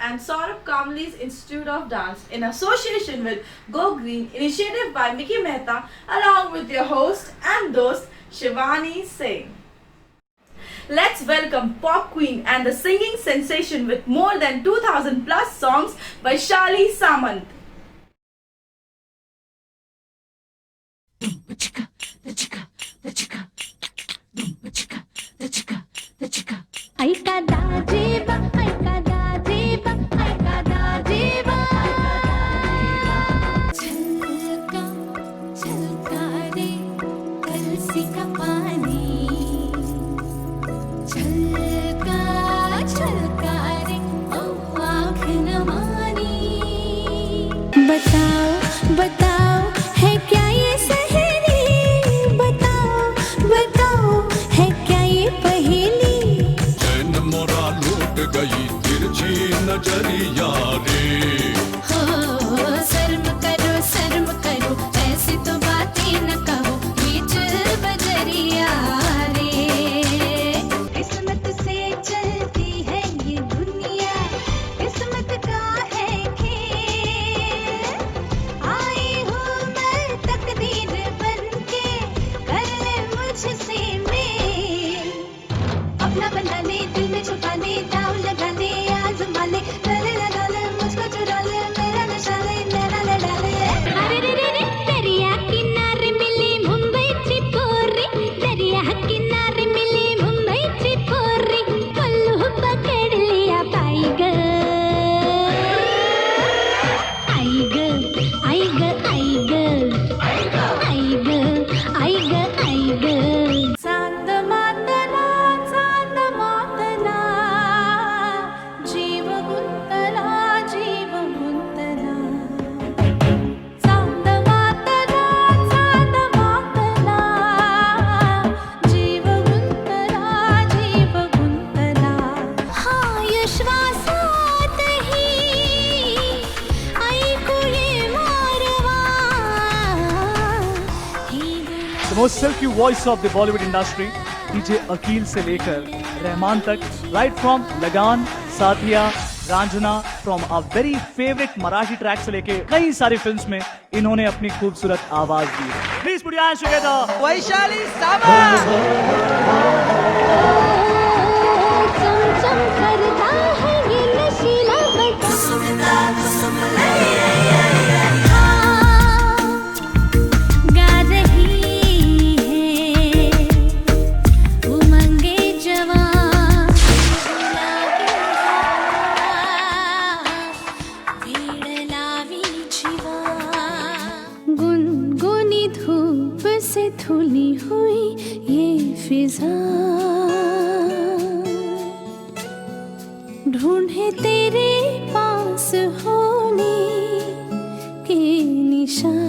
and Saurabh Kamli's Institute of Dance in association with Go Green initiative by Mickey Mehta along with your host and host Shivani Singh. Let's welcome pop queen and the singing sensation with more than 2000 plus songs by Shali Samant. ऐका दाजेबा ऐका दाजेबा ऐका दाजेबा छलका छलका रे कलसी का पानी छलका छलका रे ओ आँख न मानी बताओ बताओ है क्या ये सहेली बताओ बताओ है क्या ये पहेली मोरा लूट गई तिरछी नजरिया रे हो शर्म करो ऐसी तो बातें न कहो बीच बजरिया रे किस्मत से चलती है ये दुनिया किस्मत का है खेल आई हूँ मैं तकदीर बनके कर ले मुझसे मेल अपना बना ले दिल में छुपा ले दाव लगा ले आजमा ले गले लगा ले मुझको चुरा ले मेरा नशा ले मेरा लड़ा ले अरे रे रे रे दरिया किनारे मिली मुंबई चिपोरी दरिया किनारे मिली मुंबई चिपोरी पल्लू पकड़ लिया टाइगर आइगर चांद मातला जीव गुंतला चांद मातला जीव गुंतला हाँ ये श्वासात ही ऐकू ये मारवा The most silky voice of the Bollywood industry, DJ Aqeel से लेकर रहमान तक, right from लगान, साथिया, Raanjhanaa, from a very favorite Marathi track से लेके कई सारी फिल्म्स में इन्होंने अपनी खूबसूरत आवाज दी है. Please put your hands together. Vaishali सामंत चमचम करता है ये नशीला गा रही है उमंगे जवान भीड़ लावी जीवा गुनगुनी धूप से धुली हुई ये फिजा ढूंढे तेरे पास होने के निशान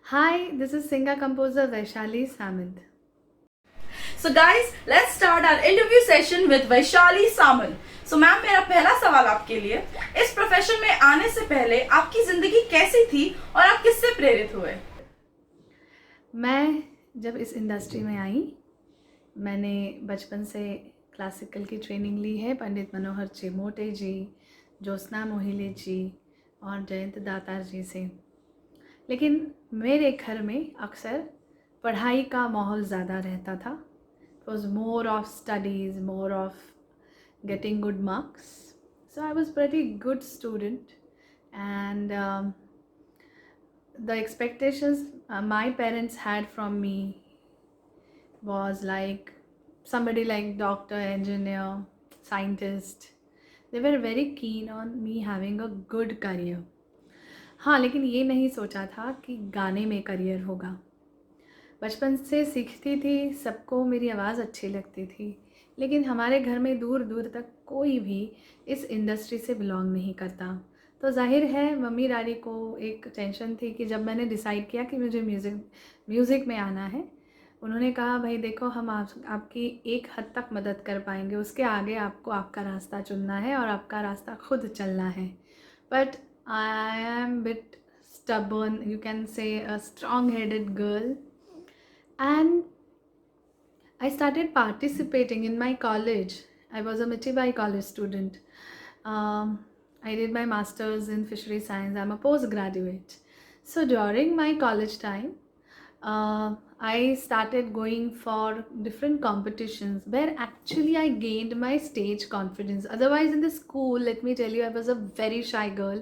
Hi, this is singer composer Vaishali Samant. So guys, let's start our interview session with Vaishali Samal. So ma'am, मेरा पहला सवाल आपके लिए, इस प्रोफेशन में आने से पहले आपकी जिंदगी कैसी थी और आप किससे प्रेरित हुए? मैं जब इस इंडस्ट्री में आई, मैंने बचपन से क्लासिकल की ट्रेनिंग ली है पंडित मनोहर चिमोटे जी, ज्योत्सना मोहिले जी और जयंत दातार जी से। लेकिन मेरे घर में अक्सर पढ़ाई का माहौल ज़्यादा रहता था। It was more of studies, more of getting good marks. So I was pretty good student, and the expectations my parents had from me was like somebody like doctor, engineer, scientist. They were very keen on me having a good career. हाँ, लेकिन ये नहीं सोचा था कि गाने में career होगा। बचपन से सीखती थी, सबको मेरी आवाज़ अच्छी लगती थी, लेकिन हमारे घर में दूर दूर तक कोई भी इस इंडस्ट्री से बिलोंग नहीं करता। तो जाहिर है मम्मी डैडी को एक टेंशन थी कि जब मैंने डिसाइड किया कि मुझे म्यूज़िक में आना है, उन्होंने कहा भाई देखो, हम आपकी एक हद तक मदद कर पाएंगे, उसके आगे आपको आपका रास्ता चुनना है और आपका रास्ता खुद चलना है। But I am bit stubborn, you can say a strong-headed girl, and I started participating in my college. I was a Mitibai college student. I did my master's in fishery science. I'm a postgraduate. So during my college time, I started going for different competitions where actually I gained my stage confidence. Otherwise in the school, let me tell you, I was a very shy girl.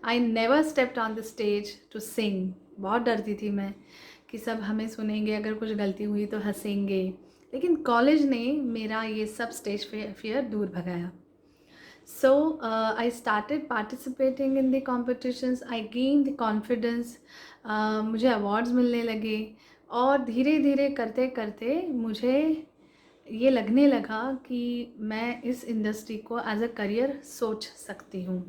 I never stepped on the stage to sing. बहुत डरती थी मैं कि सब हमें सुनेंगे, अगर कुछ गलती हुई तो हंसेंगे। लेकिन कॉलेज ने मेरा ये सब स्टेज फियर दूर भगाया। So I started participating in the competitions, I gain the confidence, मुझे अवार्ड्स मिलने लगे और धीरे धीरे करते करते मुझे ये लगने लगा कि मैं इस इंडस्ट्री को एज अ करियर सोच सकती हूँ।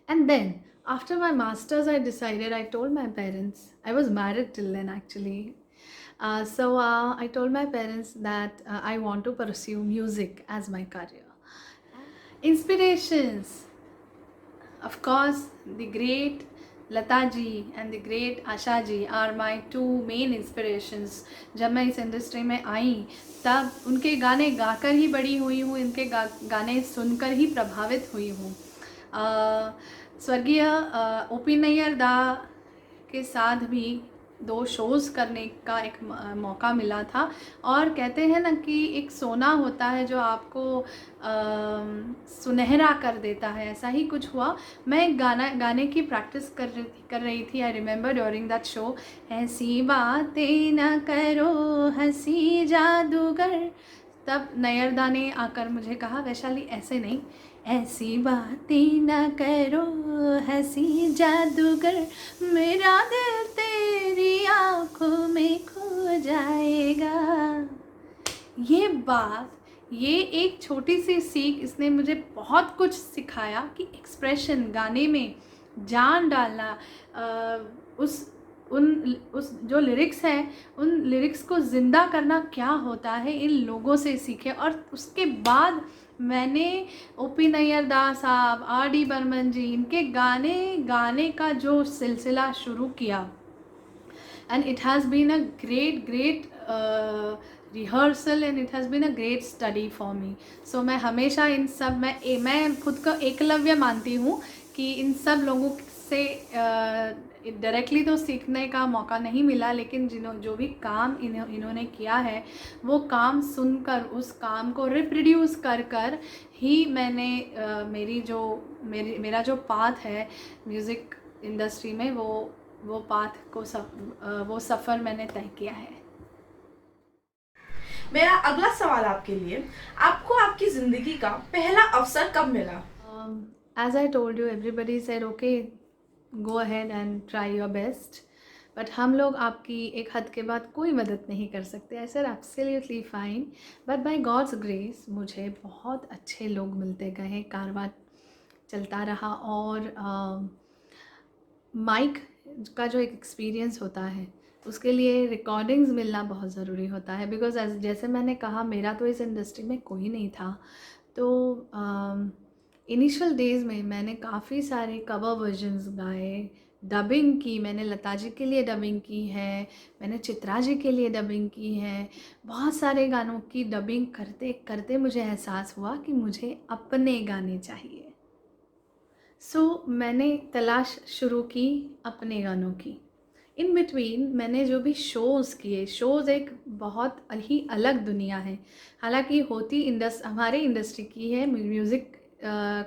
And then after my masters, I decided, I told my parents, I was married till then actually. So I told my parents that I want to pursue music as my career. Inspirations, of course, the great Lata ji and the great Asha ji are my two main inspirations. जब मैं इस industry में आई तब उनके गाने गाकर ही बड़ी हुई हूँ, इनके गाने सुनकर ही प्रभावित हुई हूँ। स्वर्गीय ओपी नैयर दा के साथ भी 2 शोज़ करने का एक मौका मिला था। और कहते हैं ना कि एक सोना होता है जो आपको सुनहरा कर देता है, ऐसा ही कुछ हुआ। मैं गाने की प्रैक्टिस कर रही थी। I remember during that show, ऐसी बातें न करो हंसी जादूगर, तब नैयर दा ने आकर मुझे कहा, वैशाली ऐसे नहीं, ऐसी बातें न करो हंसी जादूगर, मेरा दिल तेरी आँखों में खो जाएगा। ये बात, ये एक छोटी सी सीख, इसने मुझे बहुत कुछ सिखाया कि एक्सप्रेशन, गाने में जान डालना, उस जो लिरिक्स हैं उन लिरिक्स को ज़िंदा करना क्या होता है, इन लोगों से सीखे। और उसके बाद मैंने ओपी नैयर दा साहब, आर.डी. बर्मन जी, इनके गाने का जो सिलसिला शुरू किया, and it has been a great rehearsal and it has been a great study for me. So मैं हमेशा इन सब, मैं खुद को एकलव्य मानती हूँ कि इन सब लोगों से डायरेक्टली तो सीखने का मौका नहीं मिला, लेकिन जो भी काम इन्होंने किया है वो काम सुनकर, उस काम को रिप्रोड्यूस कर ही मैंने मेरा जो पाथ है म्यूज़िक इंडस्ट्री में, वो पाथ को वो सफ़र मैंने तय किया है। मेरा अगला सवाल आपके लिए, आपको आपकी ज़िंदगी का पहला अवसर कब मिला? As I told you, everybody said okay, go ahead and try your best. But हम लोग आपकी एक हद के बाद कोई मदद नहीं कर सकते। I said absolutely fine, but by God's grace मुझे बहुत अच्छे लोग मिलते गए, कारवां चलता रहा। और माइक का जो एक एक्सपीरियंस होता है, उसके लिए रिकॉर्डिंग्स मिलना बहुत ज़रूरी होता है, बिकॉज़ जैसे मैंने कहा मेरा तो इस इंडस्ट्री में कोई नहीं था। तो इनिशियल डेज़ में मैंने काफ़ी सारे कवर वर्जन्स गाए, डबिंग की, मैंने लता जी के लिए डबिंग की है, मैंने चित्रा जी के लिए डबिंग की है। बहुत सारे गानों की डबिंग करते करते मुझे एहसास हुआ कि मुझे अपने गाने चाहिए। मैंने तलाश शुरू की अपने गानों की। इन बिटवीन मैंने जो भी शोज़ किए, शोज़ एक बहुत ही अलग दुनिया है। हालांकि होती हमारे इंडस्ट्री की है, म्यूज़िक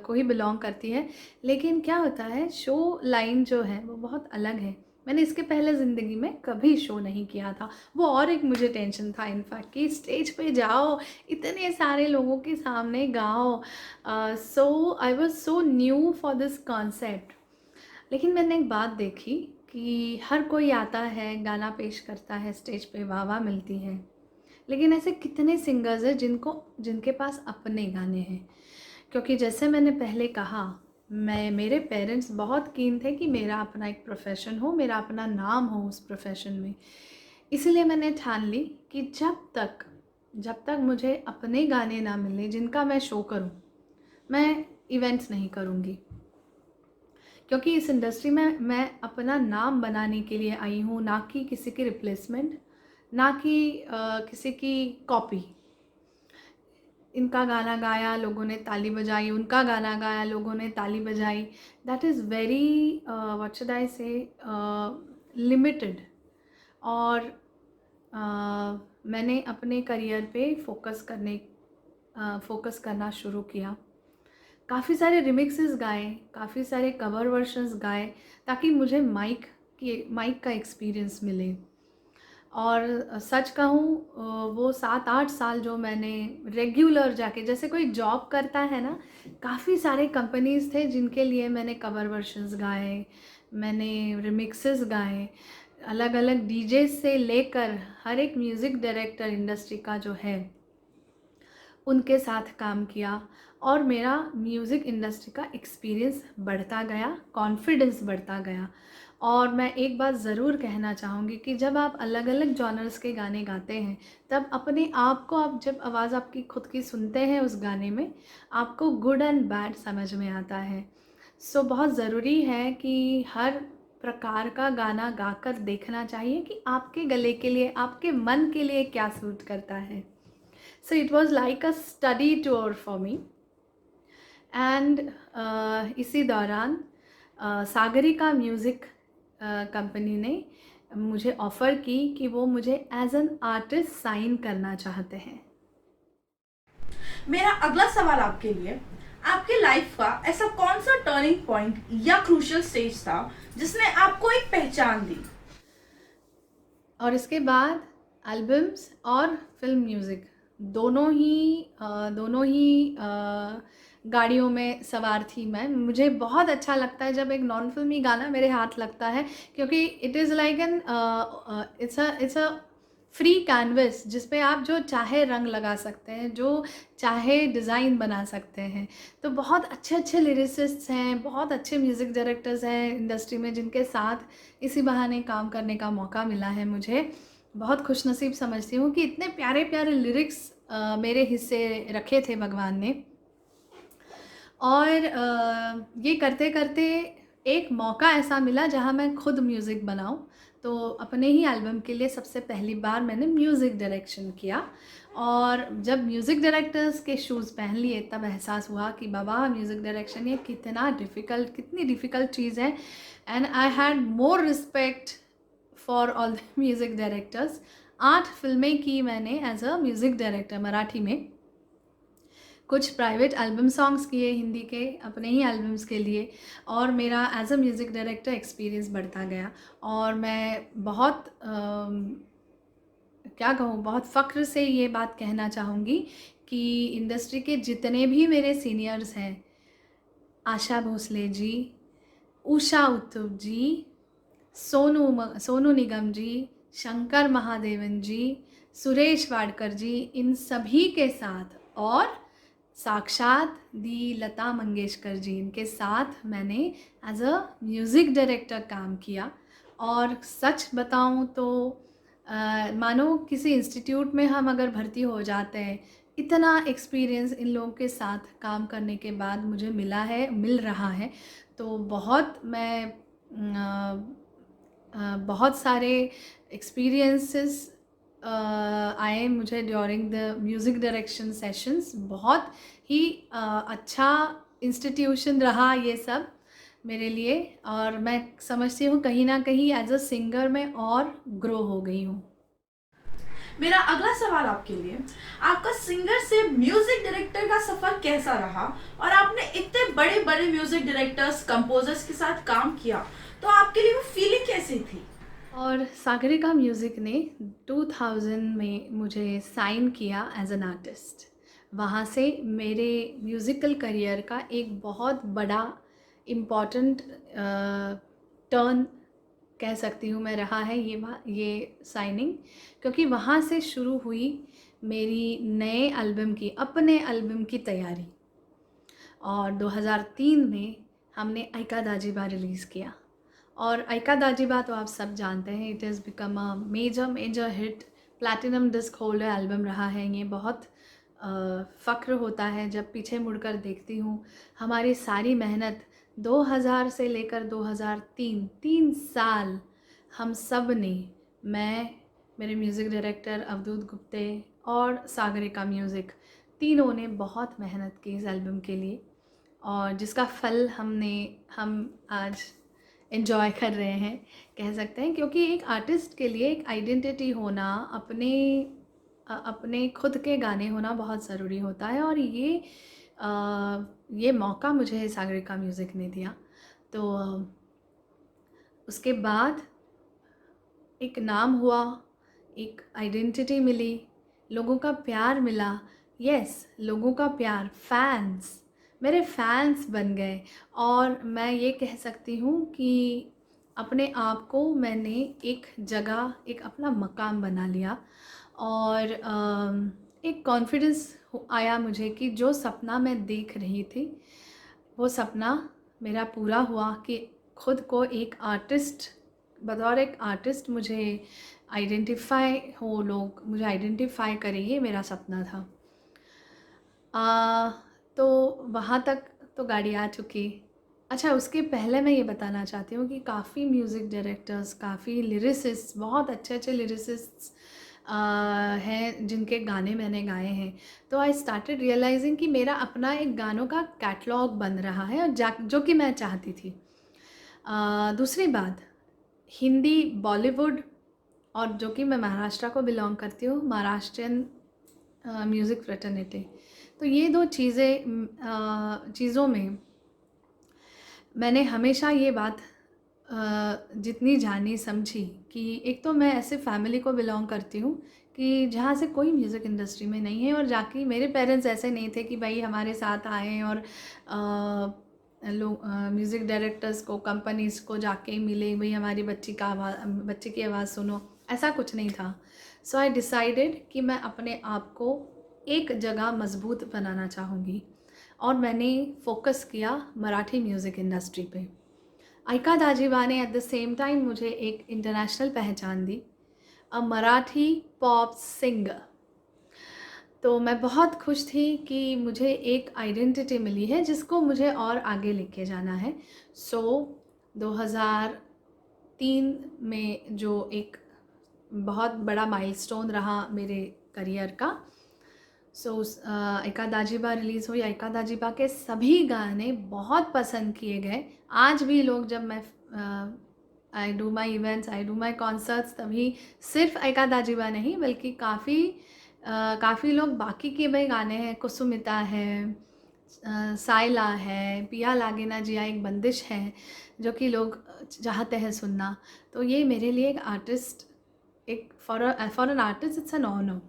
को ही बिलोंग करती है, लेकिन क्या होता है शो लाइन जो है वो बहुत अलग है। मैंने इसके पहले ज़िंदगी में कभी शो नहीं किया था। वो और एक मुझे टेंशन था इनफैक्ट कि स्टेज पे जाओ, इतने सारे लोगों के सामने गाओ। So I was so new for this concept. लेकिन मैंने एक बात देखी कि हर कोई आता है, गाना पेश करता है, स्टेज पे वाह वाह मिलती है, लेकिन ऐसे कितने सिंगर्स हैं जिनके पास अपने गाने हैं। क्योंकि जैसे मैंने पहले कहा, मेरे पेरेंट्स बहुत कीन थे कि मेरा अपना एक प्रोफेशन हो, मेरा अपना नाम हो उस प्रोफेशन में। इसलिए मैंने ठान ली कि जब तक मुझे अपने गाने ना मिले जिनका मैं शो करूं, मैं इवेंट्स नहीं करूंगी। क्योंकि इस इंडस्ट्री में मैं अपना नाम बनाने के लिए आई हूँ, ना कि किसी की रिप्लेसमेंट, ना कि किसी की कॉपी। इनका गाना गाया, लोगों ने ताली बजाई, उनका गाना गाया, लोगों ने ताली बजाई। That is very what should I से लिमिटेड। और मैंने अपने करियर पे फोकस करना शुरू किया। काफ़ी सारे रिमिक्सेस गाए, काफ़ी सारे कवर वर्शंस गाए, ताकि मुझे माइक का एक्सपीरियंस मिले। और सच कहूँ वो 7-8 साल जो मैंने रेगुलर जाके, जैसे कोई जॉब करता है ना, काफ़ी सारे कंपनीज़ थे जिनके लिए मैंने कवर वर्शंस गाए, मैंने रिमिक्सेस गाए, अलग अलग डीजे से लेकर हर एक म्यूज़िक डायरेक्टर इंडस्ट्री का जो है उनके साथ काम किया। और मेरा म्यूज़िक इंडस्ट्री का एक्सपीरियंस बढ़ता गया, कॉन्फिडेंस बढ़ता गया। और मैं एक बात ज़रूर कहना चाहूँगी कि जब आप अलग अलग जॉनर्स के गाने गाते हैं, तब अपने आप को, आप जब आवाज़ आपकी खुद की सुनते हैं उस गाने में, आपको गुड एंड बैड समझ में आता है। बहुत ज़रूरी है कि हर प्रकार का गाना गाकर देखना चाहिए कि आपके गले के लिए, आपके मन के लिए क्या सूट करता है। It was like a study tour for me. And इसी दौरान सागरिका म्यूज़िक कंपनी ने मुझे ऑफ़र की कि वो मुझे एज एन आर्टिस्ट साइन करना चाहते हैं। मेरा अगला सवाल आपके लिए, आपके लाइफ का ऐसा कौन सा टर्निंग पॉइंट या क्रूशियल स्टेज था जिसने आपको एक पहचान दी? और इसके बाद एल्बम्स और फिल्म म्यूज़िक दोनों ही गाड़ियों में सवार थी मैं। मुझे बहुत अच्छा लगता है जब एक नॉन फिल्मी गाना मेरे हाथ लगता है, क्योंकि it is like an it's a free canvas जिस पे आप जो चाहे रंग लगा सकते हैं, जो चाहे डिज़ाइन बना सकते हैं। तो बहुत अच्छे लिरिसिस्ट्स हैं, बहुत अच्छे म्यूज़िक डायरेक्टर्स हैं इंडस्ट्री में, जिनके साथ इसी बहाने काम करने का मौका मिला है। मुझे बहुत खुशनसीब समझती हूँ कि इतने प्यारे प्यारे लिरिक्स मेरे हिस्से रखे थे भगवान ने। और ये करते करते एक मौका ऐसा मिला जहाँ मैं खुद म्यूज़िक बनाऊँ। तो अपने ही एल्बम के लिए सबसे पहली बार मैंने म्यूज़िक डायरेक्शन किया। और जब म्यूज़िक डायरेक्टर्स के शूज़ पहन लिए, तब एहसास हुआ कि बाबा म्यूज़िक डायरेक्शन ये कितनी डिफ़िकल्ट चीज़ है। And I had more respect for all the music directors. 8 फिल्में की मैंने as a music director Marathi में। कुछ प्राइवेट एल्बम सॉन्ग्स किए हिंदी के अपने ही एल्बम्स के लिए, और मेरा as a music director experience बढ़ता गया। और मैं बहुत क्या कहूँ, बहुत फ़ख्र से ये बात कहना चाहूँगी कि इंडस्ट्री के जितने भी मेरे सीनियर्स हैं, आशा भोसले जी, उषा उत्तुप जी, सोनू निगम जी, शंकर महादेवन जी, सुरेश वाडकर जी, इन सभी के साथ, और साक्षात दी लता मंगेशकर जी, इनके साथ मैंने एज अ म्यूज़िक डायरेक्टर काम किया। और सच बताऊं तो मानो किसी इंस्टीट्यूट में हम अगर भर्ती हो जाते हैं, इतना एक्सपीरियंस इन लोगों के साथ काम करने के बाद मुझे मिल रहा है। तो बहुत मैं बहुत सारे एक्सपीरियंसेस आए मुझे during the music direction sessions. बहुत ही अच्छा इंस्टीट्यूशन रहा ये सब मेरे लिए, और मैं समझती हूँ कहीं ना कहीं एज अ सिंगर मैं और ग्रो हो गई हूँ। मेरा अगला सवाल आपके लिए, आपका सिंगर से म्यूजिक डायरेक्टर का सफर कैसा रहा? और आपने इतने बड़े बड़े म्यूजिक डायरेक्टर्स, कंपोजर्स के साथ काम किया, तो आपके लिए वो फीलिंग कैसी थी? और सागरिका म्यूज़िक ने 2000 में मुझे साइन किया एज एन आर्टिस्ट। वहाँ से मेरे म्यूज़िकल करियर का एक बहुत बड़ा इम्पॉर्टेंट टर्न कह सकती हूँ मैं रहा है ये साइनिंग, क्योंकि वहाँ से शुरू हुई मेरी अपने एल्बम की तैयारी। और 2003 में हमने आइका दाजीबा रिलीज़ किया, और आइका दाजीबा तो आप सब जानते हैं, it has become a major hit, platinum disc holder album रहा है। ये बहुत फ़ख्र होता है जब पीछे मुड़कर देखती हूँ हमारी सारी मेहनत 2000 से लेकर 2003 3 साल हम सब ने, मैं, मेरे म्यूज़िक डायरेक्टर अवधूत गुप्ते और सागरिका म्यूज़िक, तीनों ने बहुत मेहनत की इस एल्बम के लिए, और जिसका फल हम आज एंजॉय कर रहे हैं कह सकते हैं। क्योंकि एक आर्टिस्ट के लिए एक आइडेंटिटी होना, अपने खुद के गाने होना बहुत ज़रूरी होता है, और ये मौका मुझे सागरिका म्यूज़िक ने दिया। तो उसके बाद एक नाम हुआ, एक आइडेंटिटी मिली, लोगों का प्यार मिला। लोगों का प्यार, मेरे फैंस बन गए, और मैं ये कह सकती हूँ कि अपने आप को मैंने एक जगह, एक अपना मकाम बना लिया, और एक कॉन्फिडेंस आया मुझे कि जो सपना मैं देख रही थी वो सपना मेरा पूरा हुआ, कि खुद को बतौर एक आर्टिस्ट मुझे लोग मुझे आइडेंटिफाई करें, ये मेरा सपना था। तो वहाँ तक तो गाड़ी आ चुकी। अच्छा, उसके पहले मैं ये बताना चाहती हूँ कि काफ़ी म्यूज़िक डायरेक्टर्स, काफ़ी लिरिसिस्ट, बहुत अच्छे लिरिसिस्ट्स हैं जिनके गाने मैंने गाए हैं। तो आई स्टार्टेड रियलाइजिंग कि मेरा अपना एक गानों का कैटलॉग बन रहा है, और जो कि मैं चाहती थी। दूसरी बात, हिंदी, बॉलीवुड, और जो कि मैं महाराष्ट्र को बिलोंग करती हूँ, महाराष्ट्रियन म्यूज़िक फ्रेटर्निटी, तो ये दो चीज़ों में मैंने हमेशा ये बात जितनी जानी समझी कि एक तो मैं ऐसे फैमिली को बिलोंग करती हूँ कि जहाँ से कोई म्यूज़िक इंडस्ट्री में नहीं है, और जाके मेरे पेरेंट्स ऐसे नहीं थे कि भाई हमारे साथ आएँ और लोग म्यूज़िक डायरेक्टर्स को, कंपनीज़ को जाके मिले, भाई हमारी बच्ची की आवाज़ सुनो, ऐसा कुछ नहीं था। सो आई डिसाइडेड कि मैं अपने आप को एक जगह मजबूत बनाना चाहूँगी, और मैंने फोकस किया मराठी म्यूज़िक इंडस्ट्री पे। आइका दाजीबा ने एट द सेम टाइम मुझे एक इंटरनेशनल पहचान दी, अ मराठी पॉप सिंगर। तो मैं बहुत खुश थी कि मुझे एक आइडेंटिटी मिली है जिसको मुझे और आगे लेके जाना है। 2003 में जो एक बहुत बड़ा माइलस्टोन रहा मेरे करियर का, आइका दाजीबा रिलीज़ हुई। आइका दाजीबा के सभी गाने बहुत पसंद किए गए। आज भी लोग, जब मैं I do my events, I do my concerts, तभी सिर्फ आइका दाजीबा नहीं बल्कि काफ़ी लोग बाकी के भी गाने हैं, कुसुमिता है, साइला है, पिया लागे ना जिया एक बंदिश है, जो कि लोग चाहते हैं सुनना। तो ये मेरे लिए एक artist, for an artist it's an honour.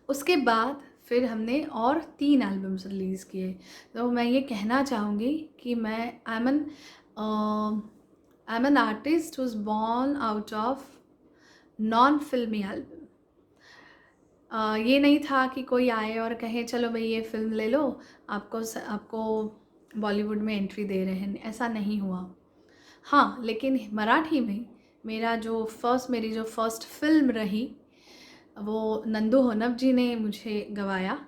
उसके बाद फिर हमने और 3 एल्बम्स रिलीज़ किए। तो मैं ये कहना चाहूँगी कि I am an artist who is born out of non फिल्मी एल्बम। ये नहीं था कि कोई आए और कहे चलो भाई ये फ़िल्म ले लो, आपको बॉलीवुड में एंट्री दे रहे हैं, ऐसा नहीं हुआ। हाँ, लेकिन मराठी में मेरी जो फर्स्ट फिल्म रही, वो नंदू होनप जी ने मुझे गवाया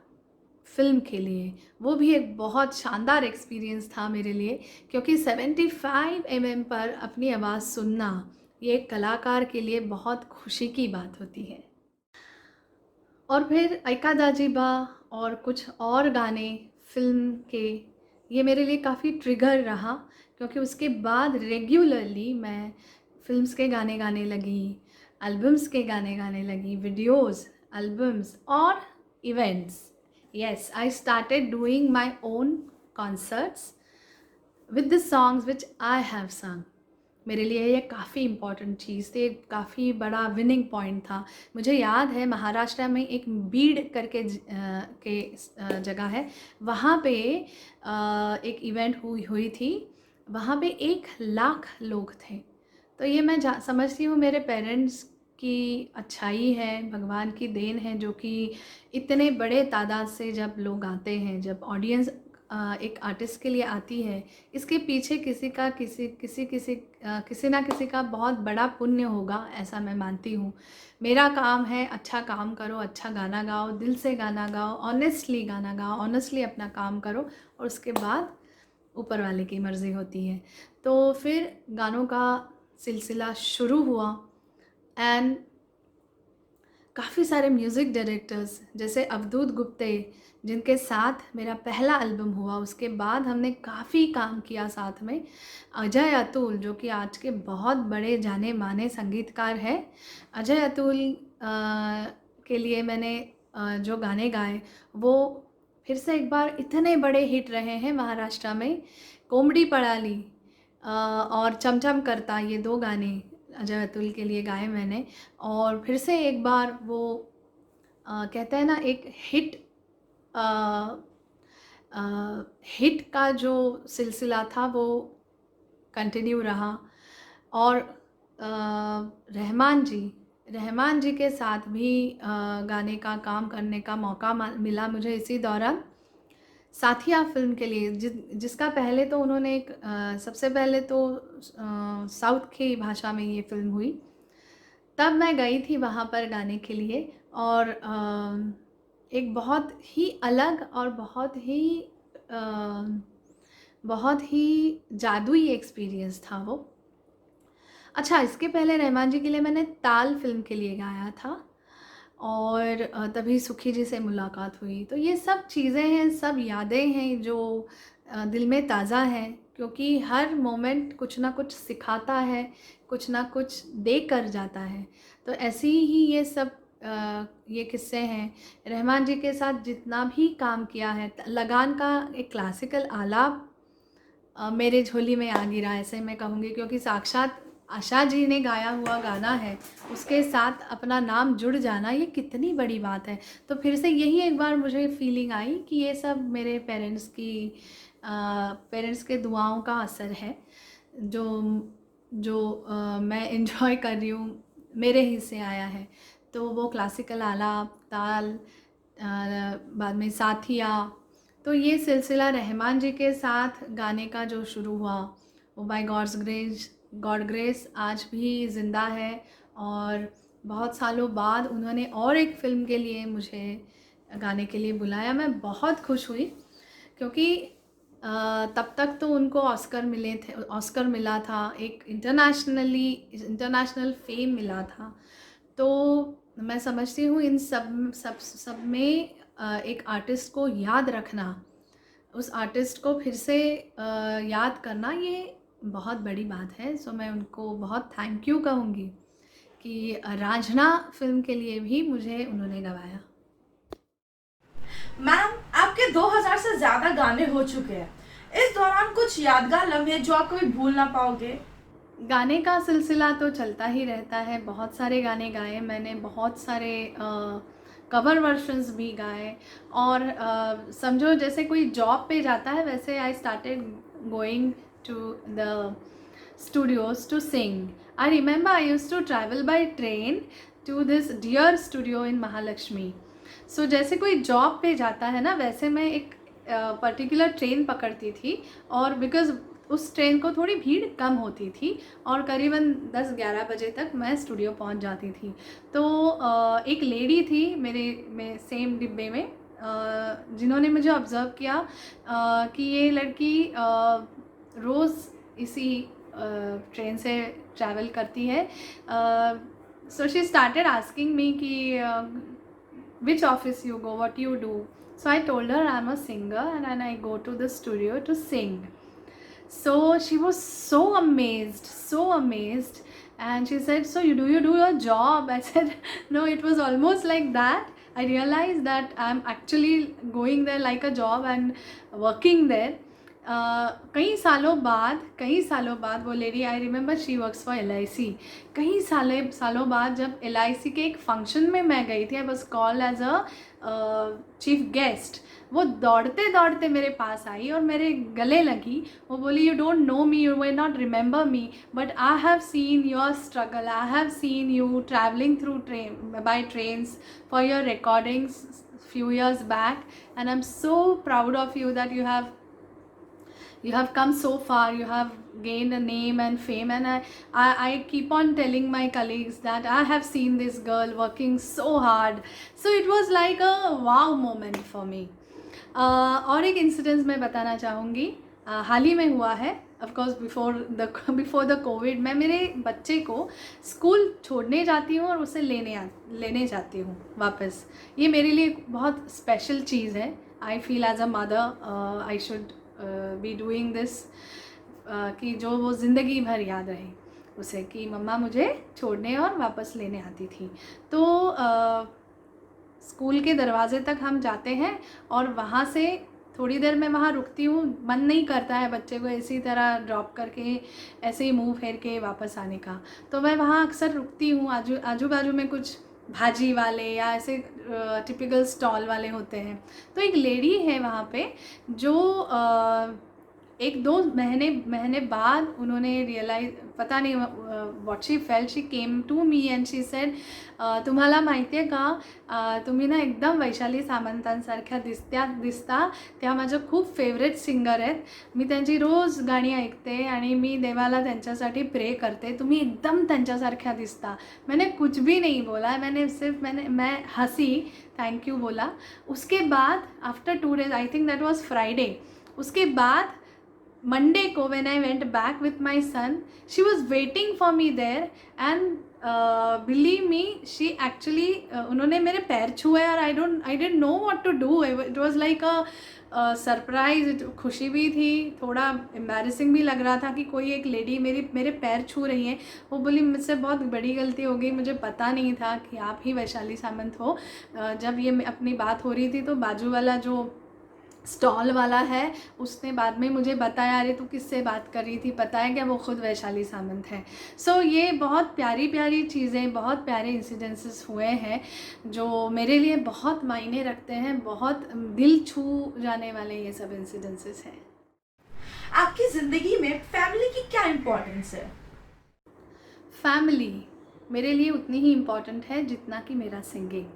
फ़िल्म के लिए। वो भी एक बहुत शानदार एक्सपीरियंस था मेरे लिए, क्योंकि 75 पर अपनी आवाज़ सुनना ये एक कलाकार के लिए बहुत खुशी की बात होती है। और फिर ऐका दाजी बा और कुछ और गाने फ़िल्म के, ये मेरे लिए काफ़ी ट्रिगर रहा, क्योंकि उसके बाद रेगुलरली मैं फ़िल्म्स के गाने गाने लगी, एल्बम्स के गाने गाने लगी, वीडियोज़, एल्बम्स और events. Yes, I started doing my own concerts with the songs which I have sung. मेरे लिए ये काफ़ी इम्पॉर्टेंट चीज़ थी, काफ़ी बड़ा विनिंग पॉइंट था। मुझे याद है महाराष्ट्र में एक बीड करके जगह है, वहाँ पे एक इवेंट हुई थी, वहाँ पे 1,00,000 लोग थे। तो ये मैं समझती हूँ मेरे पेरेंट्स की अच्छाई है, भगवान की देन है, जो कि इतने बड़े तादाद से जब लोग आते हैं, जब ऑडियंस एक आर्टिस्ट के लिए आती है, इसके पीछे किसी ना किसी का बहुत बड़ा पुण्य होगा, ऐसा मैं मानती हूँ। मेरा काम है अच्छा काम करो, अच्छा गाना गाओ, दिल से गाना गाओ, ऑनेस्टली गाना गाओ, ऑनेस्टली अपना काम करो, और उसके बाद ऊपर वाले की मर्ज़ी होती है। तो फिर गानों का सिलसिला शुरू हुआ एंड काफ़ी सारे म्यूज़िक डायरेक्टर्स जैसे अवधूत गुप्ते, जिनके साथ मेरा पहला एल्बम हुआ, उसके बाद हमने काफ़ी काम किया साथ में। अजय अतुल, जो कि आज के बहुत बड़े जाने माने संगीतकार हैं, अजय अतुल के लिए मैंने जो गाने गाए वो फिर से एक बार इतने बड़े हिट रहे हैं महाराष्ट्र में। कोंबडी पड़ाली और चमचम करता, ये 2 गाने अजय अतुल के लिए गाए मैंने, और फिर से एक बार वो कहते हैं ना, एक हिट का जो सिलसिला था वो कंटिन्यू रहा। और रहमान जी के साथ भी गाने का काम करने का मौका मिला मुझे इसी दौरान, साथिया फ़िल्म के लिए, जिसका पहले तो उन्होंने एक सबसे पहले तो साउथ की भाषा में ये फ़िल्म हुई, तब मैं गई थी वहाँ पर गाने के लिए, और एक बहुत ही अलग और बहुत ही जादुई एक्सपीरियंस था वो। अच्छा, इसके पहले रहमान जी के लिए मैंने ताल फ़िल्म के लिए गाया था, और तभी सुखी जी से मुलाकात हुई। तो ये सब चीज़ें हैं, सब यादें हैं जो दिल में ताज़ा हैं, क्योंकि हर मोमेंट कुछ ना कुछ सिखाता है, कुछ ना कुछ दे कर जाता है। तो ऐसी ही ये सब ये किस्से हैं। रहमान जी के साथ जितना भी काम किया है, लगान का एक क्लासिकल आलाप मेरे झोली में आ गिरा, ऐसे मैं कहूँगी, क्योंकि साक्षात आशा जी ने गाया हुआ गाना है, उसके साथ अपना नाम जुड़ जाना, ये कितनी बड़ी बात है। तो फिर से यही एक बार मुझे फीलिंग आई कि ये सब मेरे पेरेंट्स के दुआओं का असर है, जो मैं एंजॉय कर रही हूँ, मेरे हिस्से आया है। तो वो क्लासिकल आलाप, ताल, बाद में साथिया, तो ये सिलसिला रहमान जी के साथ गाने का जो शुरू हुआ, वो बाय गॉड ग्रेस आज भी ज़िंदा है। और बहुत सालों बाद उन्होंने और एक फ़िल्म के लिए मुझे गाने के लिए बुलाया। मैं बहुत खुश हुई, क्योंकि तब तक तो उनको ऑस्कर मिला था, एक इंटरनेशनल फेम मिला था। तो मैं समझती हूँ इन सब में एक आर्टिस्ट को याद रखना, उस आर्टिस्ट को फिर से याद करना, ये बहुत बड़ी बात है। सो मैं उनको बहुत थैंक यू कहूँगी कि रांझना फ़िल्म के लिए भी मुझे उन्होंने गवाया। मैम, आपके 2000 से ज़्यादा गाने हो चुके हैं, इस दौरान कुछ यादगार लम्हे जो आप कभी भूल ना पाओगे? गाने का सिलसिला तो चलता ही रहता है, बहुत सारे गाने गाए मैंने, बहुत सारे कवर वर्शंस भी गाए, और समझो जैसे कोई जॉब पे जाता है, वैसे I started going to the studios to sing. I remember I used to travel by train to this dear studio in Mahalakshmi. So जैसे कोई जॉब पे जाता है ना, वैसे मैं एक पर्टिकुलर ट्रेन पकड़ती थी, और बिकॉज उस ट्रेन को थोड़ी भीड़ कम होती थी और करीबन 10-11 बजे तक मैं स्टूडियो पहुंच जाती थी। तो एक लेडी थी में सेम डिब्बे में, जिन्होंने मुझे ऑब्ज़र्व किया कि ये लड़की रोज़ इसी ट्रेन से ट्रैवल करती है। So she started asking me कि which office you go, what you do. So I told her I'm a singer and I go to the studio to sing. So she was so amazed, and she said, so you do your job? I said, no, it was almost like that. I realized that I'm actually going there like a job and working there. कई सालों बाद वो lady, I remember she works for LIC, कई सालों बाद जब LIC के एक फंक्शन में मैं गई थी, I was called as a chief guest, वो दौड़ते दौड़ते मेरे पास आई और मेरे गले लगी। वो बोली, you don't know me, you will not remember me, but I have seen your struggle, I have seen you travelling through by trains for your recordings few years back, and I'm so proud of you that you have come so far, you have gained a name and fame, and I keep on telling my colleagues that I have seen this girl working so hard. So it was like a wow moment for me. और एक incidence मैं बताना चाहूँगी, हाल ही में हुआ है। Of course before the Covid मैं मेरे बच्चे को स्कूल छोड़ने जाती हूँ और उसे लेने जाती हूँ वापस। ये मेरे लिए बहुत स्पेशल चीज़ है। I feel as a mother I should be doing this, कि जो वो ज़िंदगी भर याद रहे उसे, कि मम्मा मुझे छोड़ने और वापस लेने आती थी। तो स्कूल के दरवाजे तक हम जाते हैं और वहाँ से थोड़ी देर मैं वहाँ रुकती हूँ। मन नहीं करता है बच्चे को इसी तरह ड्रॉप करके ऐसे ही मुंह फेर के वापस आने का, तो मैं वहाँ अक्सर रुकती हूँ। आजू बाजू में कुछ भाजी वाले या ऐसे टिपिकल स्टॉल वाले होते हैं। तो एक लेडी है वहाँ पे जो 1-2 महीने बाद उन्होंने रियलाइज, पता नहीं what she felt, she came to me and she said, तुम्हाला माहिती आहे का, तुम्ही ना एकदम वैशाली सामंतांसारख्या दिसता, त्या माझ्या खूप फेवरेट सिंगर आहेत, मी त्यांची रोज गाणी ऐकते आणि मी देवाला त्यांच्यासाठी प्रे करते, तुम्ही एकदम त्यांच्यासारख्या दिसता। मैंने कुछ भी नहीं बोला, मैं हंसी, थैंक यू बोला। उसके बाद after 2 days, I think that was Friday, उसके बाद Monday को when I went back with my son, she was waiting for me there, and believe me, she actually उन्होंने मेरे पैर छुए और I didn't know what to do. It was like a surprise, खुशी भी थी, थोड़ा एम्बैरेसिंग भी लग रहा था कि कोई एक लेडी मेरे पैर छू रही है। वो बोली, मुझसे बहुत बड़ी गलती हो गई, मुझे पता नहीं था कि आप ही वैशाली सामंत हो। जब ये अपनी बात हो रही थी तो बाजू वाला जो स्टॉल वाला है उसने बाद में मुझे बताया, अरे तू किससे बात कर रही थी, पता है क्या, वो खुद वैशाली सामंत है। सो ये बहुत प्यारी चीज़ें, बहुत प्यारे इंसिडेंसेस हुए हैं जो मेरे लिए बहुत मायने रखते हैं, बहुत दिल छू जाने वाले ये सब इंसिडेंसेस हैं। आपकी ज़िंदगी में फैमिली की क्या इम्पोर्टेंस है? फैमिली मेरे लिए उतनी ही इम्पॉर्टेंट है जितना कि मेरा singing.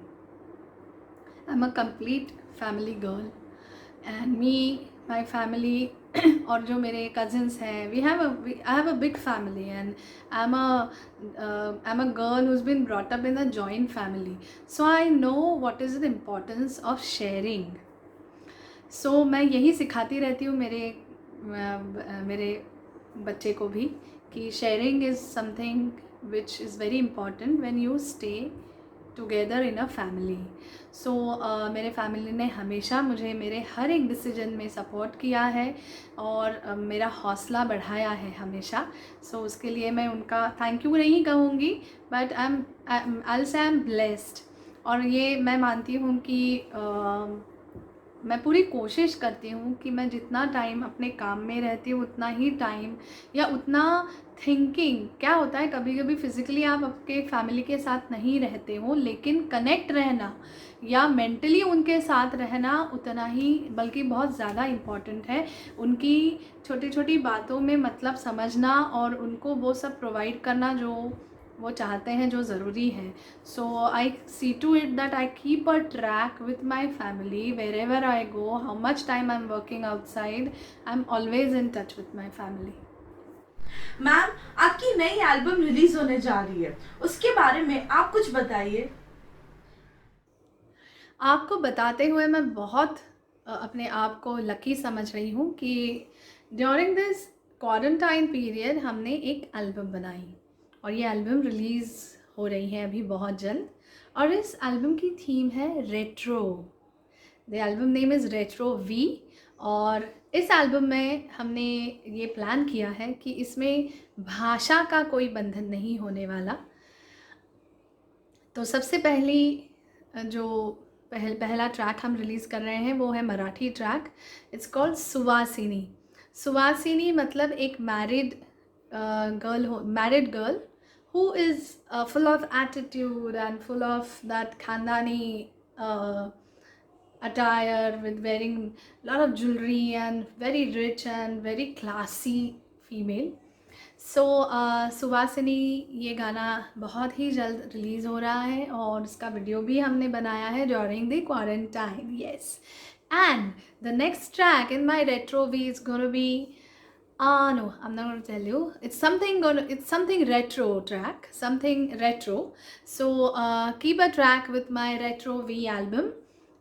I am a complete family girl, and me, my family और जो मेरे cousins हैं, I have a big family, and I'm a girl who's been brought up in a joint family, so I know what is the importance of sharing. So मैं यही सिखाती रहती हूँ मेरे बच्चे को भी, कि sharing is something which is very important when you stay together in a family. So मेरे फैमिली ने हमेशा मुझे मेरे हर एक डिसीजन में सपोर्ट किया है और मेरा हौसला बढ़ाया है हमेशा। सो उसके लिए मैं उनका थैंक यू नहीं कहूँगी, बट आई एम ब्लेस्ड। और ये मैं मानती हूँ कि मैं पूरी कोशिश करती हूँ कि मैं जितना टाइम अपने काम में रहती हूँ उतना ही टाइम या उतना थिंकिंग, क्या होता है कभी कभी फिज़िकली आप आपके फैमिली के साथ नहीं रहते हो, लेकिन कनेक्ट रहना या मेंटली उनके साथ रहना उतना ही बल्कि बहुत ज़्यादा इम्पॉर्टेंट है। उनकी छोटी छोटी बातों में मतलब समझना और उनको वो सब प्रोवाइड करना जो वो चाहते हैं जो ज़रूरी है. So I see to it that I keep a track with my family wherever I go, how much time I'm working outside. I'm always in touch with my family. Ma'am, आपकी नई एल्बम रिलीज होने जा रही है, उसके बारे में आप कुछ बताइए. आपको बताते हुए मैं बहुत अपने आप को लकी समझ रही हूँ कि ड्यूरिंग दिस क्वारंटाइन पीरियड हमने एक एल्बम बनाई और ये एल्बम रिलीज़ हो रही है अभी बहुत जल्द. और इस एल्बम की थीम है retro. The album name is retro V. और इस एल्बम में हमने ये प्लान किया है कि इसमें भाषा का कोई बंधन नहीं होने वाला. तो सबसे पहली जो पहला ट्रैक हम रिलीज़ कर रहे हैं वो है मराठी ट्रैक. इट्स कॉल्ड सुवासिनी. सुवासिनी मतलब एक married girl who is full of attitude and full of that Khandani attire with wearing a lot of jewelry and very rich and very classy female. So सुवासिनी ये गाना बहुत ही जल्द रिलीज़ हो रहा है और इसका वीडियो भी हमने बनाया है during the quarantine. Yes. And the next track in my retro V is going to be no, I'm not going to tell you. It's something retro track, something retro. So keep a track with my retro V album.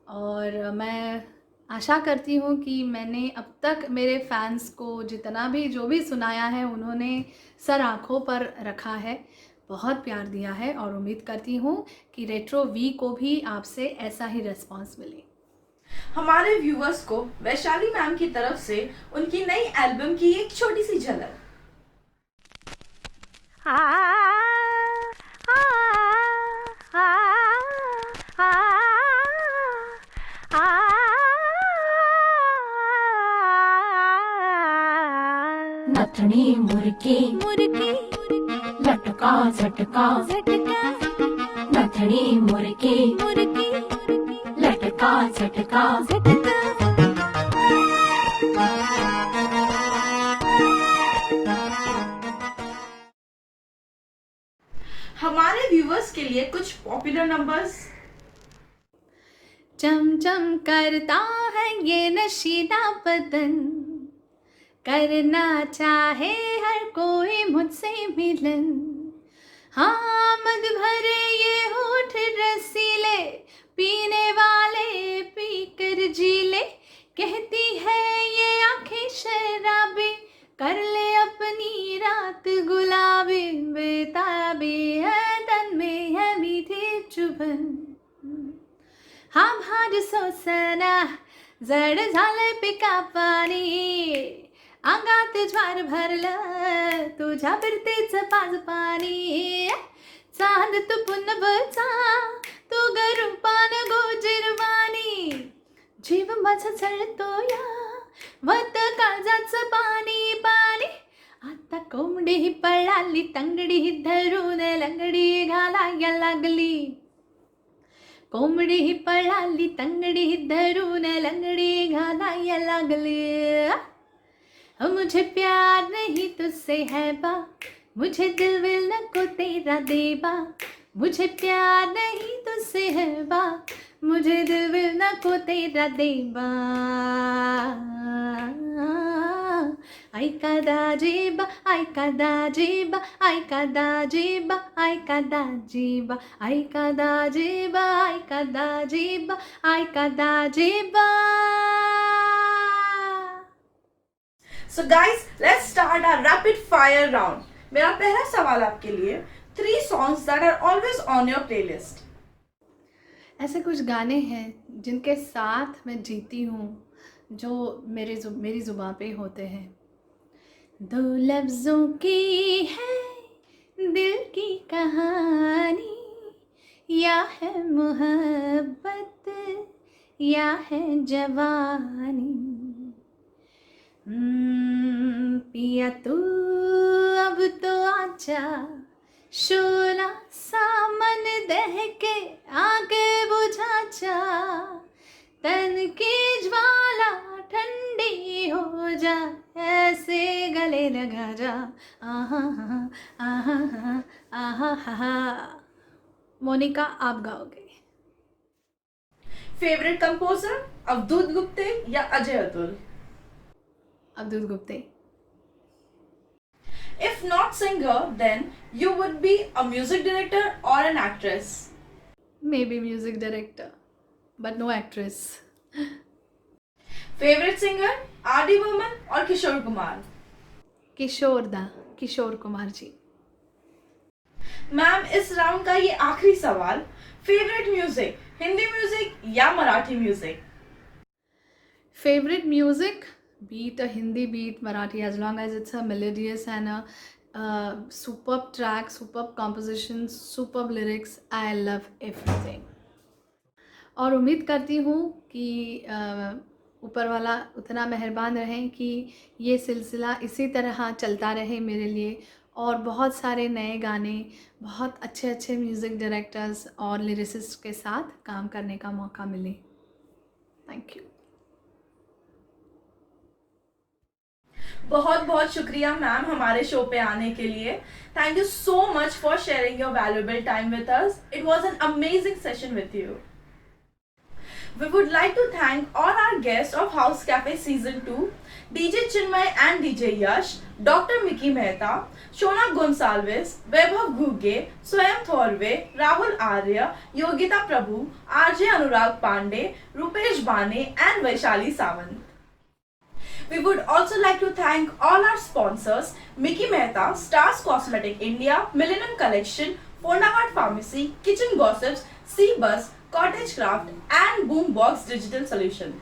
और मैं आशा करती हूँ कि मैंने अब तक मेरे fans को जितना भी जो भी सुनाया है उन्होंने सर आँखों पर रखा है, बहुत प्यार दिया है और उम्मीद करती हूँ कि रेट्रो वी को भी आपसे ऐसा ही रिस्पॉन्स मिले. हमारे व्यूअर्स को वैशाली मैम की तरफ से उनकी नई एल्बम की एक छोटी सी झलक. नथनी मुर्की मुर्की लटका झटका झटका. नथनी मुर्की मुर्की लटका झटका झटका. हमारे व्यूअर्स के लिए कुछ पॉपुलर नंबर्स. चम चम करता है ये नशीला बदन, करना चाहे हर कोई मुझसे मिलन. हाँ मद भरे ये होठ रसीले, पीने वाले पी कर जी ले. कहती है ये आंखें शराबी, कर ले अपनी रात गुलाबी. बेताबी है तन में है मीठी चुभन. हा भाज सोसना जड झालंय पिका पाणी, अंगात ज्वार भरलं तुझ्या फिरतेच पाज पाणी. चांद तू पुनवचा तू गरुपान गोजिरवाणी, जीव माझा चळतो या वत काळजाचं पाणी पाणी. आता कोंबडी ही पळाली, तंगडी ही धरून लंगडी घालायला लागली. कोंबडी ही पळाली, तंगडी ही धरून लंगडी घालायला लागली. मुझे प्यार नहीं तुझसे है बा, मुझे दिल विल न को तेरा देबा. मुझे प्यार नहीं तुझसे है बा, मुझे दिल विल न को तेरा देबा. ऐका दाजीबा ऐका दाजीबा ऐका दाजीबा ऐका दाजीबा ऐका दाजीबा ऐका दाजीबा ऐका Dajiba. So guys, let's start our rapid fire round. मेरा पहला सवाल आपके लिए, 3 songs that are always on your playlist. ऐसे कुछ गाने हैं जिनके साथ मैं जीती हूँ, जो मेरी ज़ुबान पे होते हैं. 2 लफ्ज़ों की है दिल की कहानी, या है मोहब्बत या है जवानी. पिया तू अब तो आजा, शोला सामन दहके आगे बुझा जा. तन की ज्वाला ठंडी हो जा, ऐसे गले लगा जा. आहा आहा आहा हा हा। मोनिका आप गाओगे। फेवरेट कंपोजर अवधूत गुप्ते या Ajay Atul? Avadhoot Gupte. If not singer, then you would be a music director or an actress. Maybe music director, but no actress. Favorite singer R.D. Burman or Kishore Kumar? Kishore Kumar ji. Ma'am, इस राउंड का ये आखिरी सवाल, फेवरेट म्यूजिक हिंदी म्यूजिक या Marathi music? Favorite music? Beat a Hindi beat, Marathi, as long as it's a melodious and a superb track, superb composition, superb lyrics. I love everything. और उम्मीद करती हूँ कि ऊपर वाला उतना मेहरबान रहें कि ये सिलसिला इसी तरह चलता रहे मेरे लिए, और बहुत सारे नए गाने, बहुत अच्छे अच्छे म्यूज़िक डायरेक्टर्स और लिरिसिस्ट के साथ काम करने का मौका मिले। Thank you. बहुत बहुत शुक्रिया मैम हमारे शो पे आने के लिए। Thank you so much for sharing your valuable time with us. It was an amazing session with you. We would like to thank all our guests of House Cafe Season 2, DJ Chinmay and DJ Yash, Dr. Mickey Mehta, Shona Gonsalves, Vaibhav Ghuge, Swayam Thorve, Rahul Arya, Yogita Prabhu, RJ Anurag Pandey, Rupesh Bane and Vaishali Sawant. We would also like to thank all our sponsors, Mickey Mehta, Stars Cosmetic India, Millennium Collection, Fondawat Pharmacy, Kitchen Gossips, C-Bus, Cottage Craft and Boombox Digital Solution.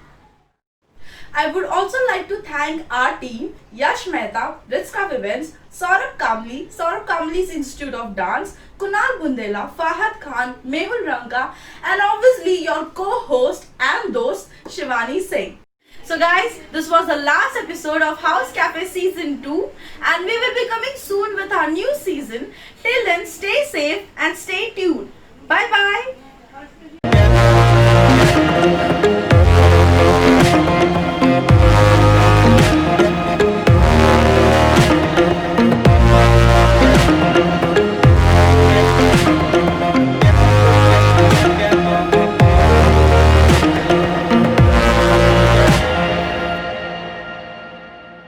I would also like to thank our team, Yash Mehta, Ritzka Events, Saurabh Kamli's Institute of Dance, Kunal Bundela, Fahad Khan, Mehul Ranka, and obviously your co-host and host, Shivani Singh. So guys, this was the last episode of House Cafe Season 2 and we will be coming soon with our new season. Till then, stay safe and stay tuned. Bye bye.